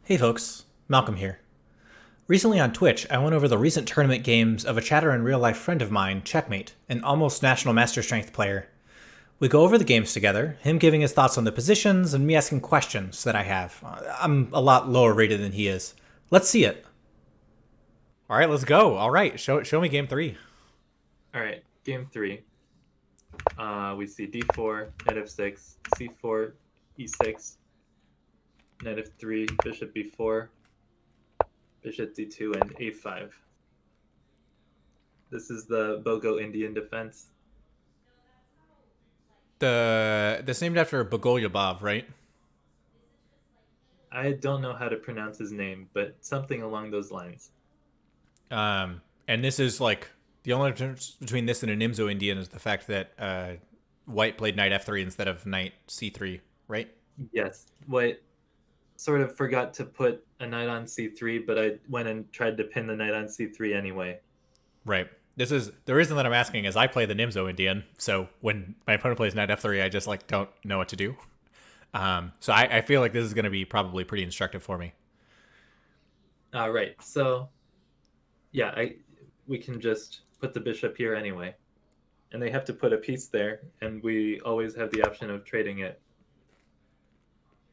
Hey folks, Malcolm here. Recently on Twitch, I went over the recent tournament games of a chatter and real life friend of mine, Checkmate, an almost national master strength player. We go over the games together, him giving his thoughts on the positions and me asking questions that I have. I'm a lot lower rated than he is. Let's see it. All right, let's go. All right, show me game 3. All right, game three. We see d4, knight f6, c4, e6, knight f3, bishop b4, bishop d2, and a5. This is the Bogo Indian defense. That's named after Bogolyubov, right? I don't know how to pronounce his name, but something along those lines. And this is like the only difference between this and a Nimzo Indian is the fact that White played knight f3 instead of knight c3, right? Yes, what sort of forgot to put a knight on c3, but I went and tried to pin the knight on c3 anyway. Right. This is the reason that I'm asking is I play the Nimzo Indian, so when my opponent plays knight f3, I just like don't know what to do. So I feel like this is going to be probably pretty instructive for me. Right, so yeah, we can just put the bishop here anyway. And they have to put a piece there, and we always have the option of trading it.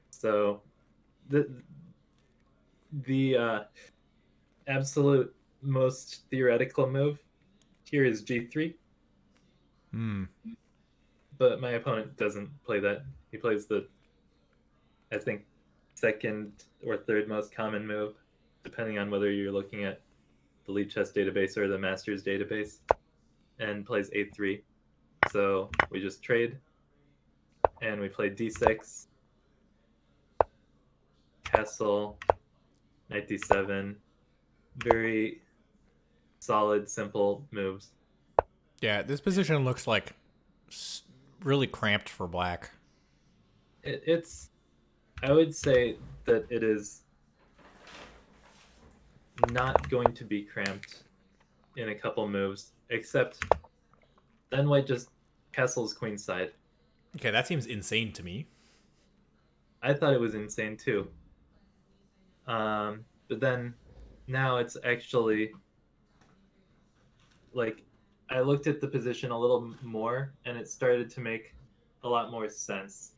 So the absolute most theoretical move here is g3, Hmm. but my opponent doesn't play that. He plays the, I think, second or third most common move, depending on whether you're looking at the Lead Chess database or the Masters database, and plays a3. So we just trade, and we play d6, castle, knight d7. Very solid, simple moves. Yeah, this position looks like really cramped for black. It's, I would say that it is not going to be cramped in a couple moves, except then white just castles queenside. Okay, that seems insane to me. I thought it was insane too. But then now it's actually like I looked at the position a little more and it started to make a lot more sense.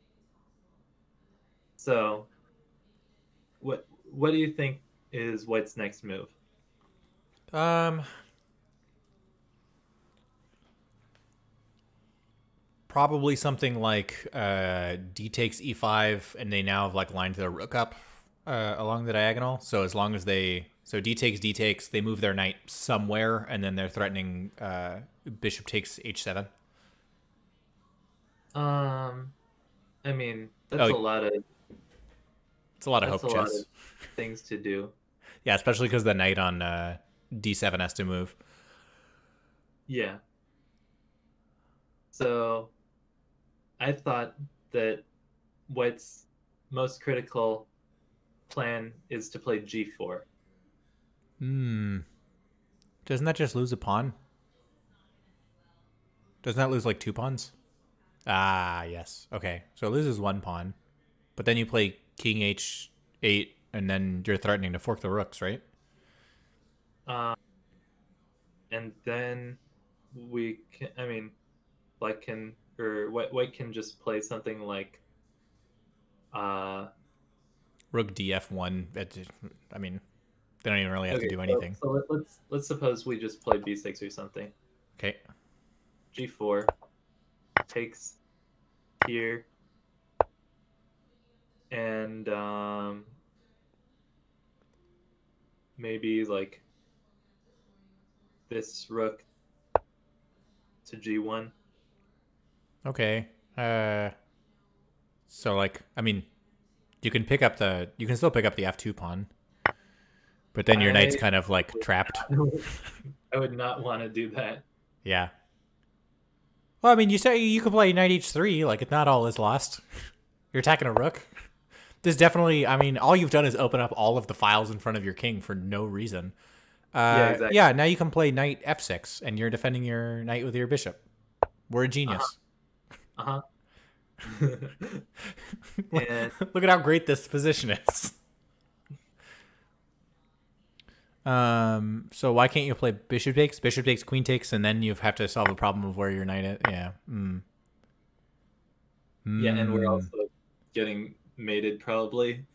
So, what do you think is White's next move? Um, Probably something like d takes e5, and they now have like lined their rook up along the diagonal. So as long as d takes, they move their knight somewhere, and then they're threatening bishop takes h7. Um, I mean, Oh, it's a lot of that's hope a lot chess. of things to do. Yeah, especially because the knight on d7 has to move. Yeah. So I thought that White's most critical plan is to play g4. Hmm. Doesn't that just lose a pawn? Doesn't that lose like 2 pawns? Ah, yes. Okay, so it loses 1 pawn, but then you play king h8, and then you're threatening to fork the rooks, right? Um, and then I mean, Black can, or White can just play something like, uh, Rook df1. I mean, they don't even really have to okay, do so, anything. so let's suppose we just play b6 or something. Okay. G4 takes here, and maybe like this rook to g1. Okay. So like, I mean, you can still pick up the f2 pawn, but then your knight's I kind of like trapped. I would not want to do that. Yeah. Well, I mean, you say you could play knight h3. Like, it's not all is lost. You're attacking a rook. This definitely, I mean, all you've done is open up all of the files in front of your king for no reason. Yeah, exactly. Yeah, now you can play knight f6, and you're defending your knight with your bishop. We're a Uh-huh. genius. Uh-huh. And Look at how great this position is. So why can't you play bishop takes? Bishop takes, queen takes, and then you have to solve the problem of where your knight is. Yeah. Yeah, and we're Hmm. also getting mated probably.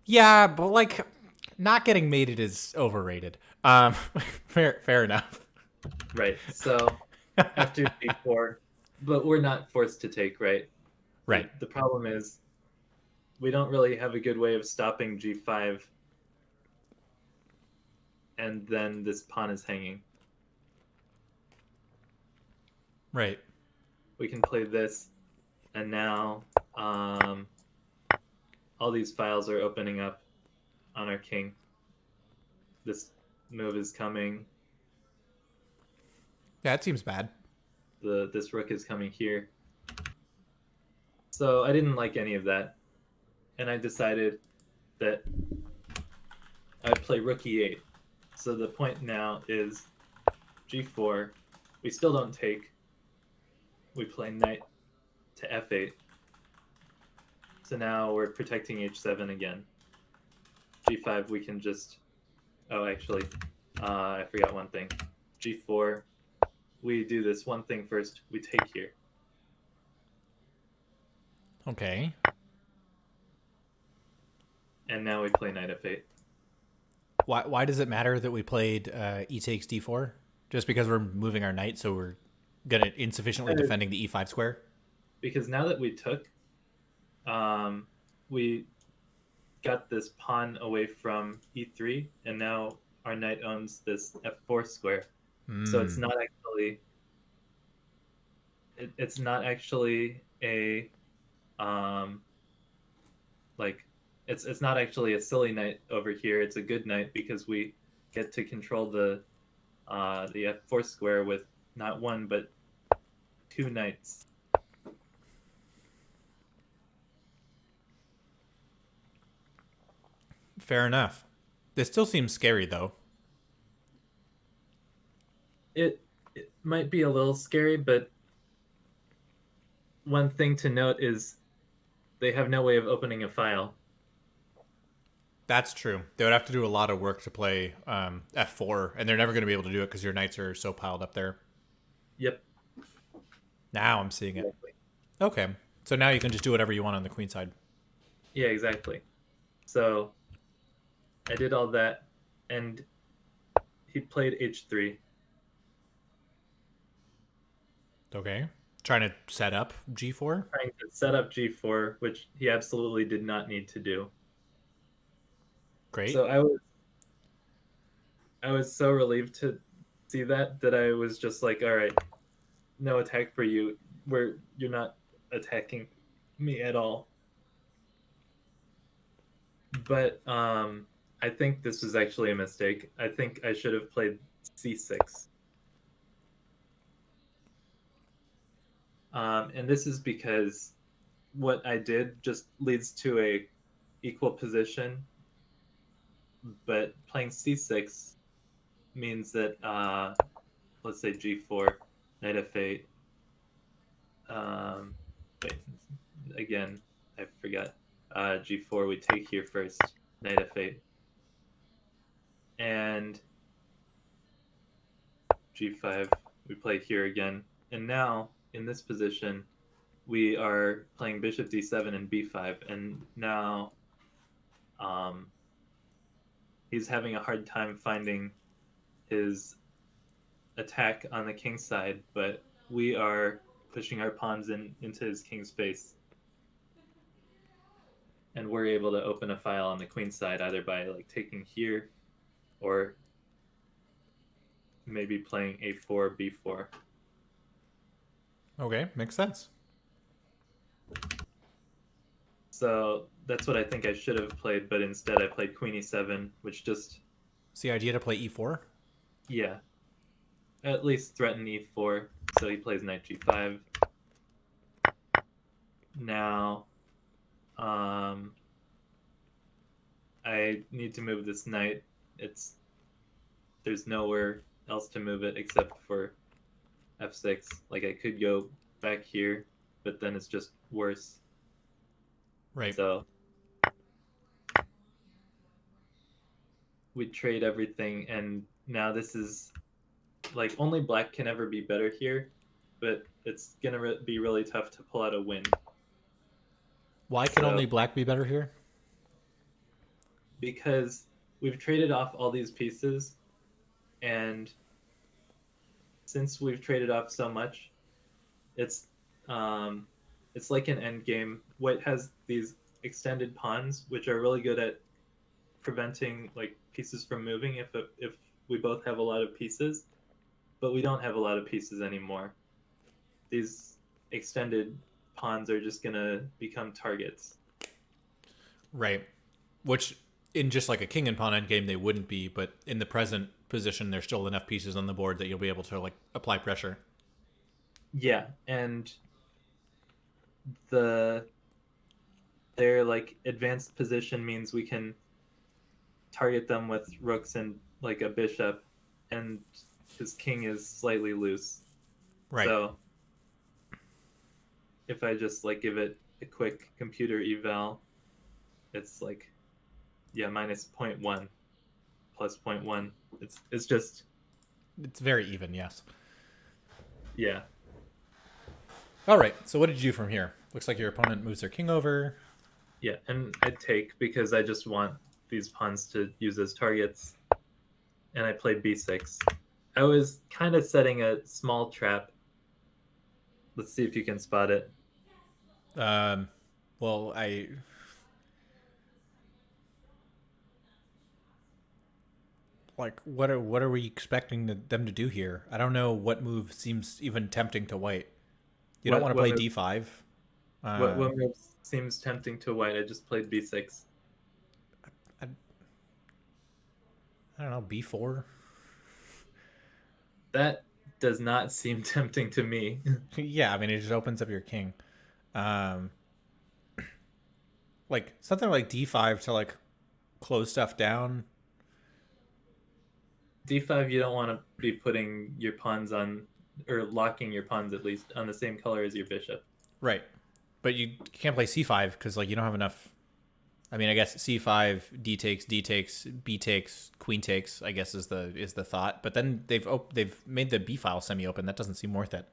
Yeah, but like, not getting mated is overrated. Fair enough. Right. So after d4, but we're not forced to take, right? Right. The problem is we don't really have a good way of stopping g5, and then this pawn is hanging. Right. We can play this, and now um, all these files are opening up on our king. This move is coming. Yeah, it seems bad. This rook is coming here. So I didn't like any of that, and I decided that I'd play rook e8. So the point now is g4. We still don't take. We play knight to f8. So now we're protecting h7 again. g5, we can just... Oh, actually, I forgot one thing. g4, we do this one thing first. We take here. Okay. And now we play knight f8. Why does it matter that we played e takes d4? Just because we're moving our knight, so we're gonna insufficiently defending the e5 square? Because now that we took, we got this pawn away from e3, and now our knight owns this f4 square. So it's not actually it's not actually a like it's not actually a silly knight over here. It's a good knight because we get to control the f4 square with not one but two knights. Fair enough. This still seems scary, though. It might be a little scary, but one thing to note is they have no way of opening a file. That's true. They would have to do a lot of work to play f4, and they're never going to be able to do it because your knights are so piled up there. Yep. Now I'm seeing it. Exactly. Okay. So now you can just do whatever you want on the queen side. Yeah, exactly. So I did all that, and he played h3. Okay. Trying to set up g4. Trying to set up g4, which he absolutely did not need to do. Great. So I was so relieved to see that I was just like, all right, no attack for you. Where you're not attacking me at all. But I think this was actually a mistake. I think I should have played c6. And this is because what I did just leads to a equal position, but playing c6 means that let's say g4, knight f8. Um, wait, again, I forgot. G4, we take here first, knight f8, and g5, we play here again. And now in this position, we are playing bishop d7 and b5, and now um, he's having a hard time finding his attack on the king's side, but we are pushing our pawns into his king's face, and we're able to open a file on the queen's side either by like taking here or maybe playing a4, b4. Okay. Makes sense. So that's what I think I should have played, but instead I played queen e7, which just, It's the idea to play e4. yeah, at least threaten e4. So he plays knight g5. Now, I need to move this knight. There's nowhere else to move it except for f6. Like I could go back here, but then it's just worse. Right. So we trade everything, and now this is like only black can ever be better here, but it's gonna be really tough to pull out a win. Why can So only black be better here? because we've traded off all these pieces, and since we've traded off so much, it's um, it's like an end game. White has these extended pawns, which are really good at preventing like pieces from moving if we both have a lot of pieces, but we don't have a lot of pieces anymore. These extended pawns are just gonna become targets. Right. Which in just like a king and pawn endgame they wouldn't be, but in the present position there's still enough pieces on the board that you'll be able to like apply pressure. Yeah, and the their like advanced position means we can target them with rooks and like a bishop, and his king is slightly loose. Right. So if I just like give it a quick computer eval, it's like yeah minus zero point 0.1 plus zero point 0.1. It's just It's very even, yes. yeah All right. So what did you do from here? Looks like your opponent moves their king over. yeah, and I take because I just want these pawns to use as targets, and I play b6. I was kind of setting a small trap. Let's see if you can spot it. Um, well, I like what are we expecting them to do here? I don't know what move seems even tempting to white. You don't want What to what play move, d5. what move seems tempting to white? I just played b6. I, I don't know, b4. That does not seem tempting to me. Yeah, I mean it just opens up your king. Um, like something like d5 to like close stuff down. d5, you don't want to be putting your pawns on, or locking your pawns at least, on the same color as your bishop. Right. But you can't play c5 because like you don't have enough. I mean, I guess c5, d takes, b takes, queen takes. I guess is the thought. But then they've made the b file semi open. That doesn't seem worth it.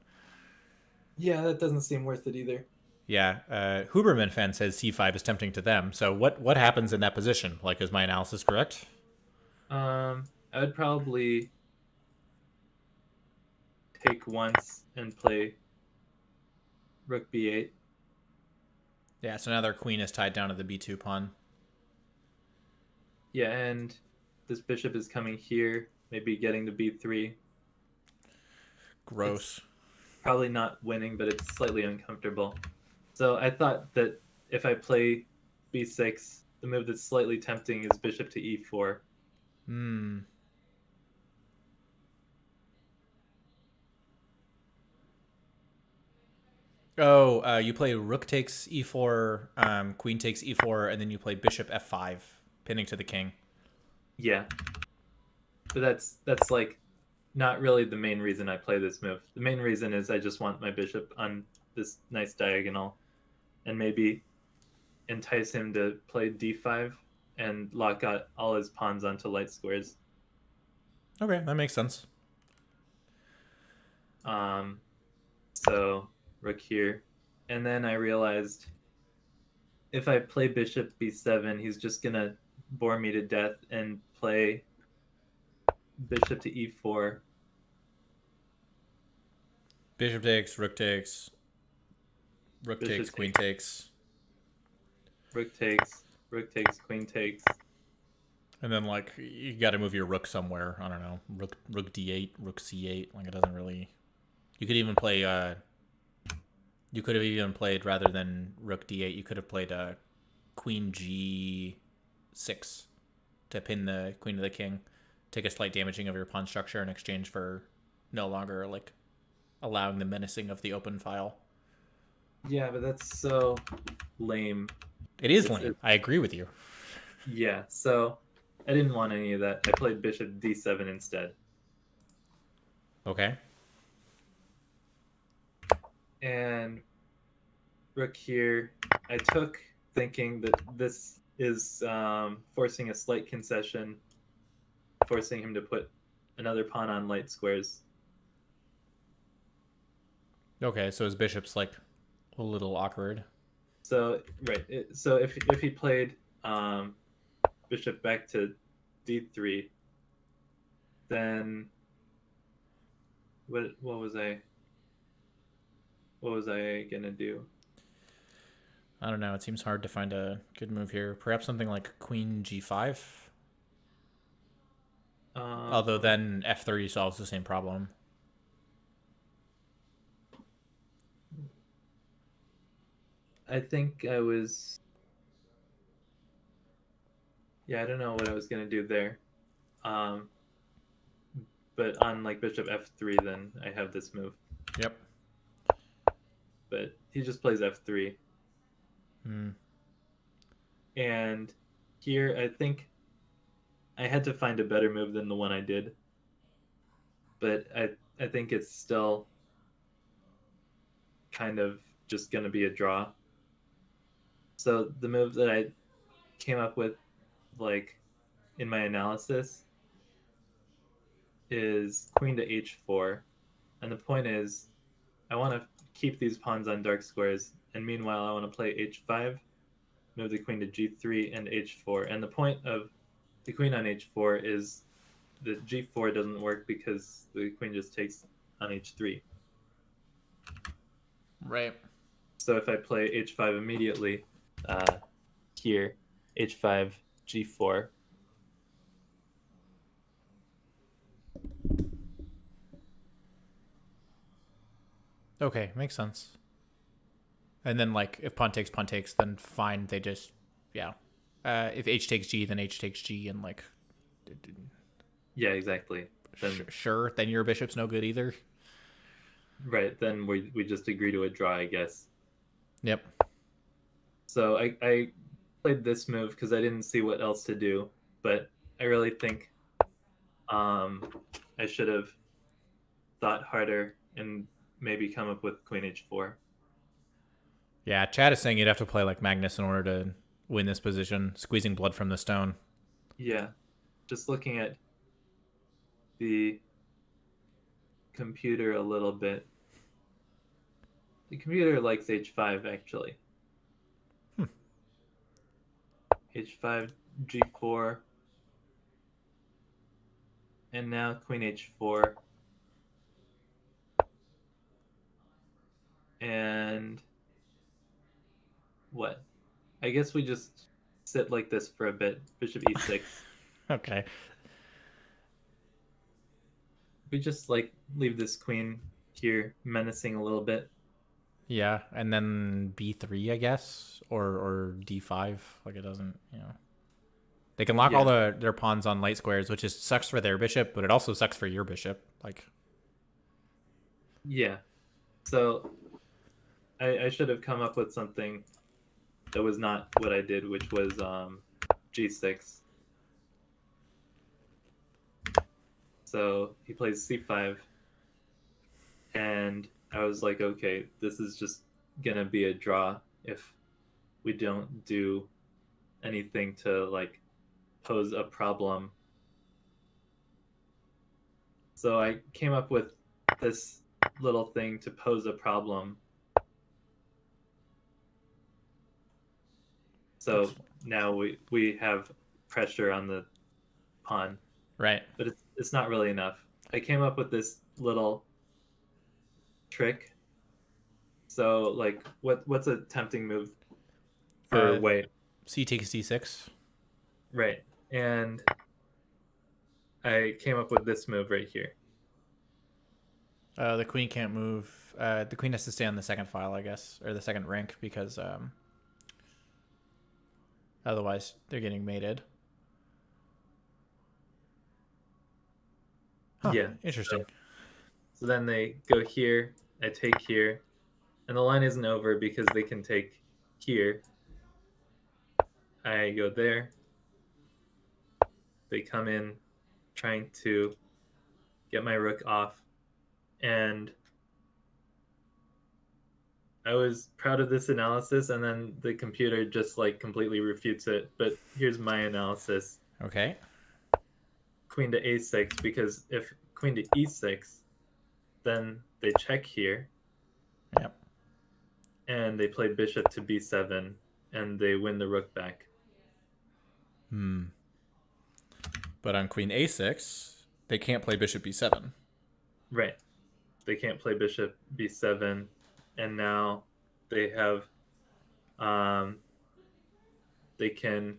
Yeah, that doesn't seem worth it either. Yeah, Huberman fan says c5 is tempting to them. So what happens in that position? Like, is my analysis correct? I would probably take once and play rook b8. Yeah. So now their queen is tied down to the b2 pawn. Yeah, and this bishop is coming here, maybe getting to b3. It's Gross. probably not winning, but it's slightly uncomfortable. So I thought that if I play b6, the move that's slightly tempting is bishop to e4. Hmm. Oh, you play rook takes e4, queen takes e4, and then you play bishop f5, pinning to the king. Yeah, but that's like not really the main reason I play this move. The main reason is I just want my bishop on this nice diagonal, and maybe entice him to play d5 and lock out all his pawns onto light squares. Okay, that makes sense. Um, so rook here, and then I realized if I play bishop b7, he's just gonna bore me to death and play bishop to e4. Bishop takes, rook takes, Bishop queen takes, takes, rook takes, rook takes, queen takes. and then like you got to move your rook somewhere. I don't know, rook d8, rook c8. Like it doesn't really. You could even play. You could have even played rather than rook d8. You could have played queen g6 to pin the queen to the king, take a slight damaging of your pawn structure in exchange for no longer like allowing the menacing of the open file. Yeah, but that's so lame. It is It's lame. it, I agree with you. yeah. So I didn't want any of that. I played bishop d7 instead, Okay. and rook here. I took thinking that this is forcing a slight concession, forcing him to put another pawn on light squares. Okay, so his bishop's like a little awkward. So right, so if he played bishop back to d3, then what was I gonna do? I don't know. It seems hard to find a good move here. Perhaps something like Queen G5. Although Um, then F3 solves the same problem. I think I was yeah, I don't know what I was gonna do there. Um, but on like bishop f3, then I have this move. Yep. But he just plays f3, Hmm. and here I think I had to find a better move than the one I did. But I think it's still kind of just gonna be a draw. So the move that I came up with, like in my analysis, is queen to h4, and the point is I want to keep these pawns on dark squares, and meanwhile I want to play h5, move the queen to g3 and h4. And the point of the queen on h4 is that g4 doesn't work because the queen just takes on h3. Right. So if I play h5 immediately, uh, here, h5, g4. Okay, makes sense. And then like if pawn takes, then fine. They just yeah. If H takes G, then H takes G, and like Yeah, exactly. Then sure, then your bishop's no good either. right, then we just agree to a draw, I guess. Yep. So I played this move because I didn't see what else to do, but I really think um, I should have thought harder and maybe come up with queen h4. Yeah, Chad is saying you'd have to play like Magnus in order to win this position, squeezing blood from the stone. Yeah, just looking at the computer a little bit. The computer likes h5 actually. h5, g4, and now queen h4. And what? I guess we just sit like this for a bit. Bishop e6. Okay. We just like leave this queen here menacing a little bit. Yeah, and then B3, I guess, or D5. Like it doesn't, you know. They can lock all Yeah, their pawns on light squares, which is sucks for their bishop, but it also sucks for your bishop. Like, yeah. So I should have come up with something that was not what I did, which was g6. So he plays c5, and I was like, okay, this is just gonna be a draw if we don't do anything to like pose a problem. So I came up with this little thing to pose a problem. So excellent. now we have pressure on the pawn, Right. but it's not really enough. I came up with this little trick. So like what's a tempting move for Uh, white? C takes D6. Right. And I came up with this move right here. The queen can't move. The queen has to stay on the second file, I guess, or the second rank, because otherwise they're getting mated. Huh. Yeah. Interesting. So then they go here, I take here, and the line isn't over because they can take here. I go there. They come in trying to get my rook off, and I was proud of this analysis, and then the computer just like completely refutes it. But here's my analysis. Okay. queen to a6, because if queen to e6, then they check here, Yep. and they play bishop to b7, and they win the rook back. But on queen a6, they can't play bishop b7. Right. They can't play bishop b7, and now they have they can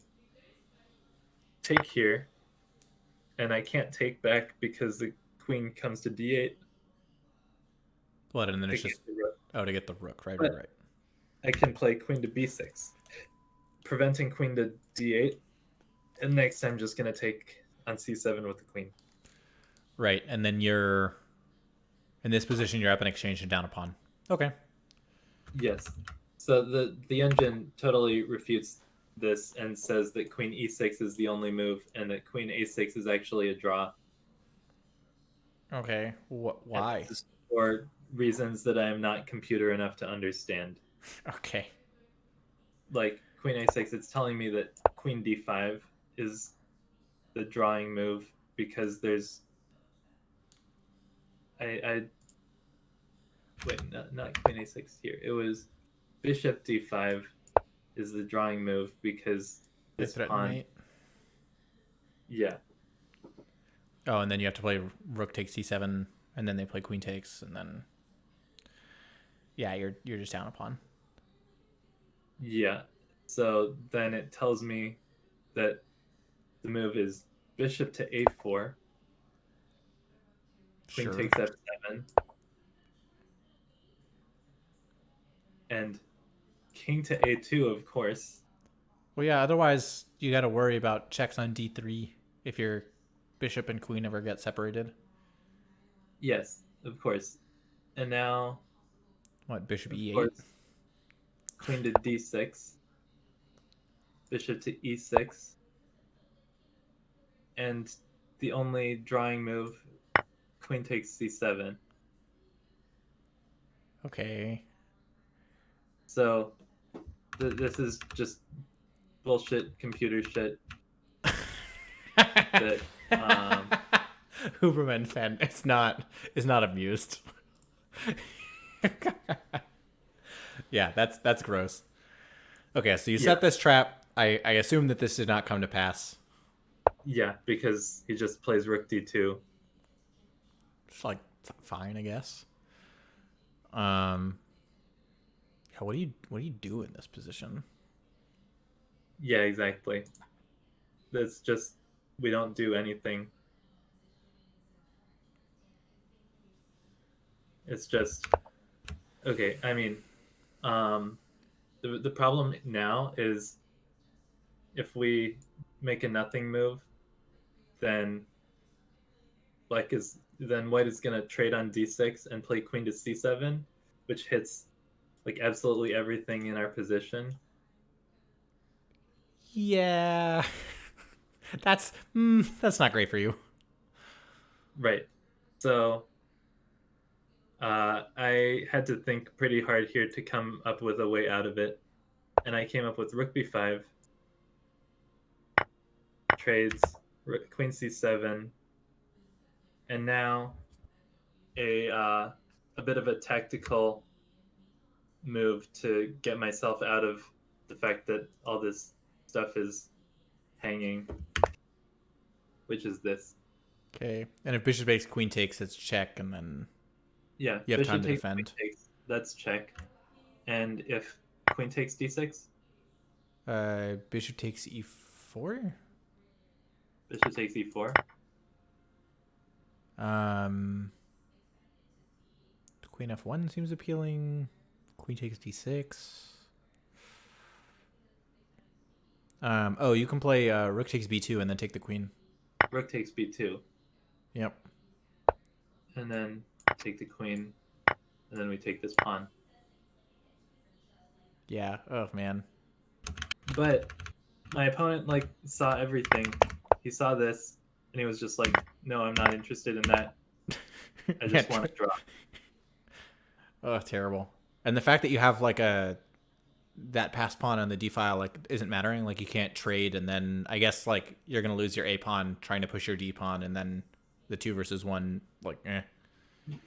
take here, and I can't take back because the queen comes to d8. What? And then To it's get just the rook. to get the rook. Right. But I can play queen to b6, preventing queen to d8, and next I'm just going to take on c7 with the queen. Right. And then you're in this position. You're up in exchange and down a pawn. Okay. Yes. So the engine totally refutes this and says that queen e6 is the only move, and that queen a6 is actually a draw. Okay. And Why? this is for reasons that I am not computer enough to understand. Okay. Like queen a6, it's telling me that queen d5 is the drawing move because there's I wait, not queen a6 here. It was bishop d5 is the drawing move because They this threaten pawn. mate. Yeah. Oh, and then you have to play rook takes c7, and then they play queen takes, and then yeah, you're just down a pawn. Yeah. So then it tells me that the move is bishop to a4, queen Sure. takes f7, and king to a2, of course. Well, yeah. Otherwise, you got to worry about checks on d3 if your bishop and queen ever get separated. Yes, of course. And now, What? Bishop of e8. course, queen to d6, bishop to e6, and the only drawing move, queen takes c7. Okay. So this is just bullshit computer shit that Huberman fan is not amused. Yeah, that's gross. Okay, so you set this trap. I assume that this did not come to pass. Yeah, because he just plays rook d2. It's like fine, I guess. Yeah, what do you do in this position? Yeah, exactly. That's just, we don't do anything. It's just, okay, I mean, the problem now is if we make a nothing move, then then white is gonna trade on d6 and play queen to c7, which hits like absolutely everything in our position. Yeah, that's not great for you. Right. So I had to think pretty hard here to come up with a way out of it, and I came up with rook b5 trades, queen c7, and now a bit of a tactical move to get myself out of the fact that all this stuff is hanging, which is this. Okay, and if bishop takes queen takes, it's check, and then Yeah, you have time bishop to takes, defend. queen takes, that's check. And if queen takes d6, Bishop takes e4. bishop takes e4. Queen f1 seems appealing. Queen takes d6. Oh, you can play rook takes b2 and then take the queen. Rook takes b2. Yep. And then take the queen, and then we take this pawn. Yeah. Oh man. But my opponent saw everything. He saw this, and he was just like, "No, I'm not interested in that. I just want to draw." Oh, terrible. And the fact that you have like a that passed pawn on the d file like isn't mattering. Like you can't trade, and then I guess like you're gonna lose your a pawn trying to push your d pawn, and then the 2 versus 1 like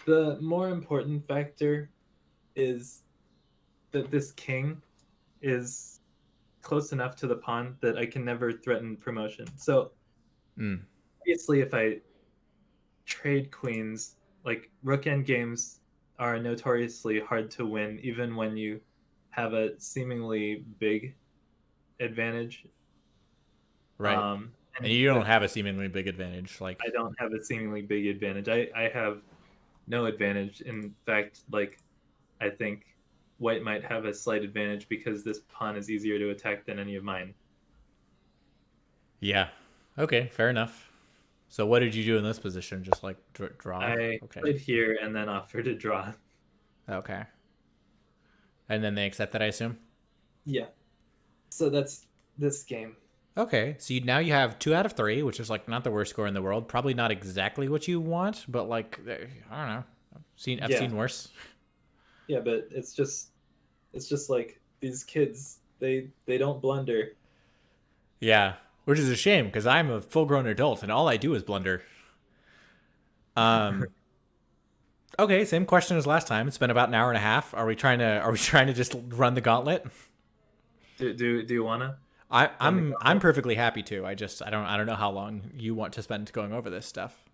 The more important factor is that this king is close enough to the pawn that I can never threaten promotion. So obviously, if I trade queens, like rook end games are notoriously hard to win, even when you have a seemingly big advantage. Right. And And you don't with have a seemingly big advantage. Like I don't have a seemingly big advantage. I have no advantage. In fact, like I think white might have a slight advantage because this pawn is easier to attack than any of mine. yeah. Okay, fair enough. So what did you do in this position? Just like draw? I Okay. played here and then offered to draw. Okay. And then they accept that, I assume? Yeah. So that's this game. Okay, so now you have 2 out of 3, which is like not the worst score in the world. Probably not exactly what you want, but like I don't know. I've seen worse. Yeah, but it's just like these kids. They don't blunder. Yeah, which is a shame because I'm a full-grown adult and all I do is blunder. Um. Okay, same question as last time. It's been about an hour and a half. Are we trying to just run the gauntlet? Do you wanna run the I'm gauntlet? perfectly happy to. I don't know how long you want to spend going over this stuff.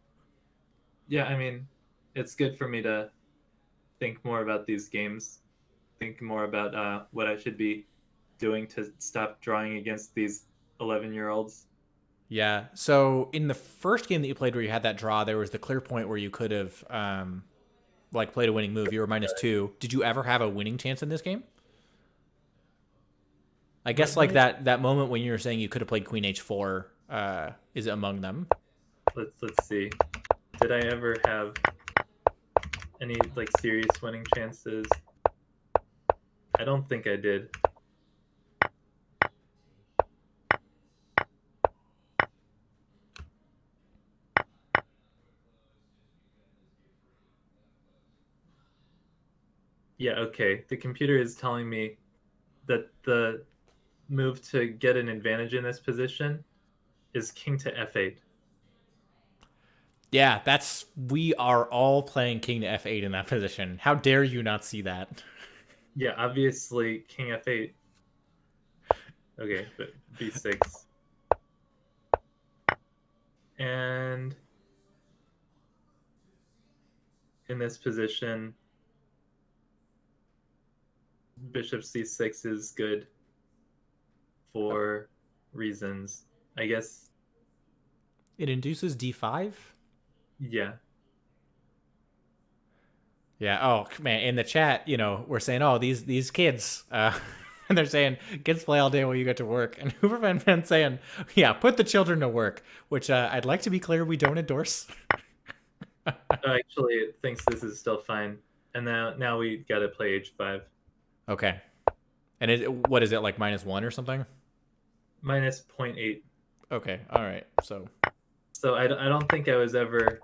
Yeah, I mean, it's good for me to think more about these games. Think more about what I should be doing to stop drawing against these 11-year-olds. Yeah. So in the first game that you played where you had that draw, there was the clear point where you could have like played a winning move. You were -2. Did you ever have a winning chance in this game? I guess like that moment when you were saying you could have played Queen H4 is among them. Let's see. Did I ever have any like serious winning chances? I don't think I did. Yeah, okay. The computer is telling me that the move to get an advantage in this position is king to f8. Yeah, we are all playing King to F8 in that position. How dare you not see that? Yeah, obviously king f8. Okay, but b6. And in this position, bishop c6 is good for reasons. I guess, It induces D5? yeah. Yeah. Oh man, in the chat, we're saying, oh, these kids, and they're saying kids play all day while you get to work, and Hooverman saying, yeah, put the children to work, which I'd like to be clear we don't endorse. Actually, it thinks this is still fine. And now we gotta play h5. Okay. And what is it like -1 or something? Minus 0.8. Okay. All right. So I don't think I was ever.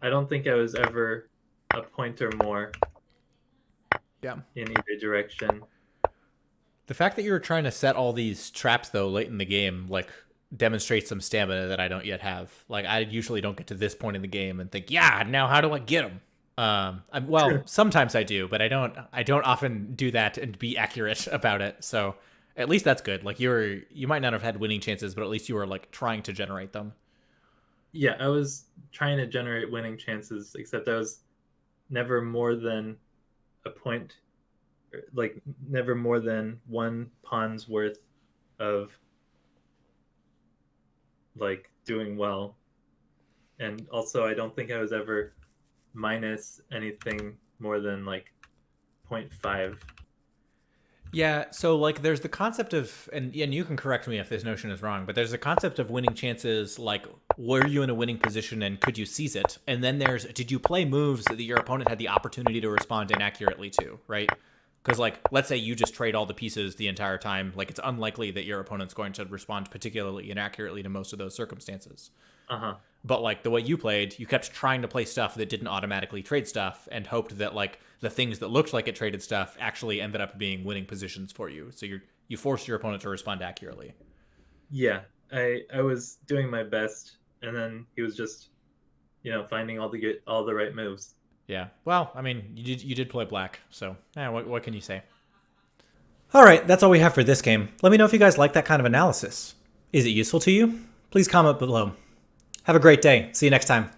I don't think I was ever a point or more Yeah. in either direction. The fact that you were trying to set all these traps though late in the game, like demonstrates some stamina that I don't yet have. Like I usually don't get to this point in the game and think, yeah, now how do I get them? Well, sometimes I do, but I don't often do that and be accurate about it. So at least that's good. Like you might not have had winning chances, but at least you were like trying to generate them. Yeah, I was trying to generate winning chances, except I was never more than a point, like never more than one pawn's worth of like doing well. And also, I don't think I was ever minus anything more than like 0.5. Yeah, so like there's the concept of and you can correct me if this notion is wrong, but there's a concept of winning chances like were you in a winning position and could you seize it? And then there's did you play moves that your opponent had the opportunity to respond inaccurately to, right? Because, like, let's say you just trade all the pieces the entire time. Like, it's unlikely that your opponent's going to respond particularly inaccurately to most of those circumstances. Uh-huh. But, like, the way you played, you kept trying to play stuff that didn't automatically trade stuff and hoped that, like, the things that looked like it traded stuff actually ended up being winning positions for you. So you forced your opponent to respond accurately. Yeah, I was doing my best, and then he was just, finding all the right moves. Yeah. Well, I mean, you did play black, so what can you say? All right, that's all we have for this game. Let me know if you guys like that kind of analysis. Is it useful to you? Please comment below. Have a great day. See you next time.